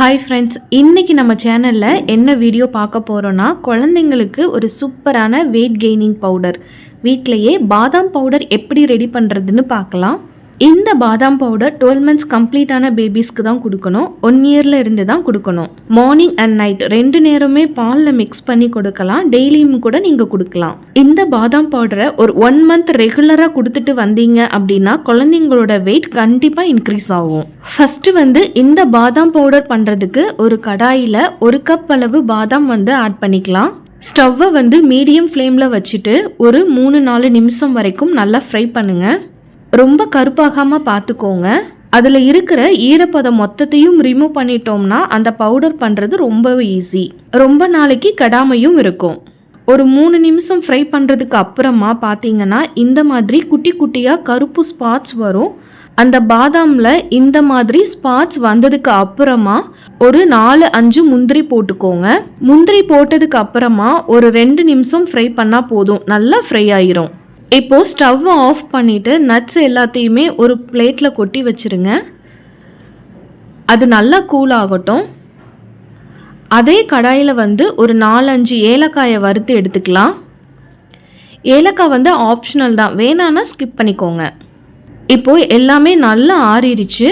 Hi friends, இன்றைக்கி நம்ம சேனலில் என்ன வீடியோ பார்க்க போகிறோன்னா, குழந்தைங்களுக்கு ஒரு சூப்பரான வெயிட் கெய்னிங் பவுடர், வீட்டிலையே பாதாம் பவுடர் எப்படி ரெடி பண்ணுறதுன்னு பார்க்கலாம். இந்த பாதாம் பவுடர் 12 months கம்ப்ளீட்டான பேபிஸ்க்கு தான் கொடுக்கணும். 1 yearல இருந்து தான் கொடுக்கணும். மார்னிங் அண்ட் நைட் 2 நேரமே பாலில் மிக்ஸ் பண்ணி கொடுக்கலாம். டெய்லியும் கூட நீங்கள் கொடுக்கலாம். இந்த பாதாம் பவுடரை ஒரு 1 month ரெகுலராக கொடுத்துட்டு வந்தீங்க அப்படின்னா குழந்தைங்களோட வெயிட் கண்டிப்பாக இன்க்ரீஸ் ஆகும். ஃபஸ்ட்டு இந்த பாதாம் பவுடர் பண்ணுறதுக்கு ஒரு கடாயில் 1 cup அளவு பாதாம் ஆட் பண்ணிக்கலாம். ஸ்டவ்வை மீடியம் ஃப்ளேமில் வச்சுட்டு ஒரு 3-4 நிமிஷம் வரைக்கும் நல்லா ஃப்ரை பண்ணுங்கள். ரொம்ப கருப்பாகாமல் பார்த்துக்கோங்க. அதில் இருக்கிற ஈரப்பதம் மொத்தத்தையும் ரிமூவ் பண்ணிட்டோம்னா அந்த பவுடர் பண்ணுறது ரொம்பவே ஈஸி. ரொம்ப நாளைக்கு கெடாமையும் இருக்கும். ஒரு 3 நிமிஷம் ஃப்ரை பண்ணுறதுக்கு அப்புறமா பார்த்தீங்கன்னா இந்த மாதிரி குட்டி குட்டியாக கருப்பு ஸ்பாட்ஸ் வரும். அந்த பாதாமில் இந்த மாதிரி ஸ்பாட்ஸ் வந்ததுக்கு அப்புறமா ஒரு 4-5 முந்திரி போட்டுக்கோங்க. முந்திரி போட்டதுக்கு அப்புறமா ஒரு 2 நிமிஷம் ஃப்ரை பண்ணால் போதும், நல்லா ஃப்ரை ஆயிரும். இப்போது ஸ்டவ்வை ஆஃப் பண்ணிவிட்டு நட்ஸ் எல்லாத்தையுமே ஒரு பிளேட்டில் கொட்டி வச்சுருங்க. அது நல்லா கூல் ஆகட்டும். அதே கடாயில் ஒரு 4-5 ஏலக்காயை வறுத்து எடுத்துக்கலாம். ஏலக்காய் ஆப்ஷனல் தான், வேணான்னா ஸ்கிப் பண்ணிக்கோங்க. இப்போது எல்லாமே நல்லா ஆறிடுச்சு.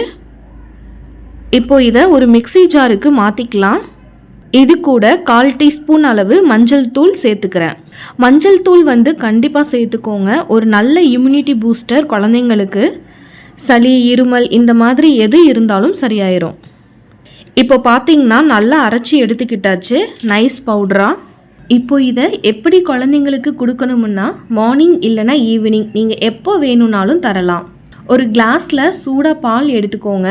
இப்போது இதை ஒரு மிக்ஸி ஜாருக்கு மாற்றிக்கலாம். இது கூட 1/4 டீஸ்பூன் அளவு மஞ்சள் தூள் சேர்த்துக்கிறேன். மஞ்சள் தூள் கண்டிப்பாக சேர்த்துக்கோங்க. ஒரு நல்ல இம்யூனிட்டி பூஸ்டர். குழந்தைங்களுக்கு சளி, இருமல் இந்த மாதிரி எது இருந்தாலும் சரியாயிரும். இப்போ பார்த்தீங்கன்னா நல்லா அரைச்சி எடுத்துக்கிட்டாச்சு நைஸ் பவுடராக. இப்போ இதை எப்படி குழந்தைங்களுக்கு கொடுக்கணுமுன்னா மார்னிங் இல்லைன்னா ஈவினிங் நீங்கள் எப்போ வேணும்னாலும் தரலாம். ஒரு கிளாஸில் சூடாக பால் எடுத்துக்கோங்க.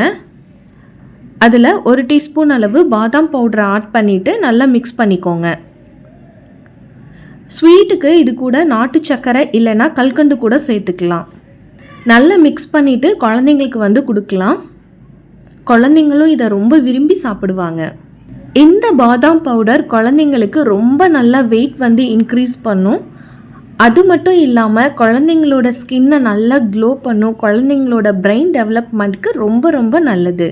அதில் 1 டீஸ்பூன் அளவு பாதாம் பவுடரை ஆட் பண்ணிவிட்டு நல்லா மிக்ஸ் பண்ணிக்கோங்க. ஸ்வீட்டுக்கு இது கூட நாட்டு சர்க்கரை இல்லைன்னா கல்கண்டு கூட சேர்த்துக்கலாம். நல்லா மிக்ஸ் பண்ணிவிட்டு குழந்தைங்களுக்கு கொடுக்கலாம். குழந்தைங்களும் இதை ரொம்ப விரும்பி சாப்பிடுவாங்க. இந்த பாதாம் பவுடர் குழந்தைங்களுக்கு ரொம்ப நல்லா வெயிட் இன்க்ரீஸ் பண்ணும். அது மட்டும் இல்லாமல் குழந்தைங்களோட ஸ்கின்னை நல்லா க்ளோ பண்ணும். குழந்தைங்களோட பிரெயின் டெவலப்மெண்ட்க்கு ரொம்ப ரொம்ப நல்லது.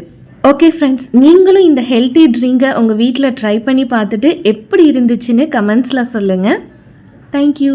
ஓகே ஃப்ரெண்ட்ஸ், நீங்களும் இந்த ஹெல்த்தி ட்ரிங்கை உங்கள் வீட்டில் ட்ரை பண்ணி பார்த்துட்டு எப்படி இருந்துச்சுன்னு கமெண்ட்ஸில் சொல்லுங்கள். தேங்க்யூ.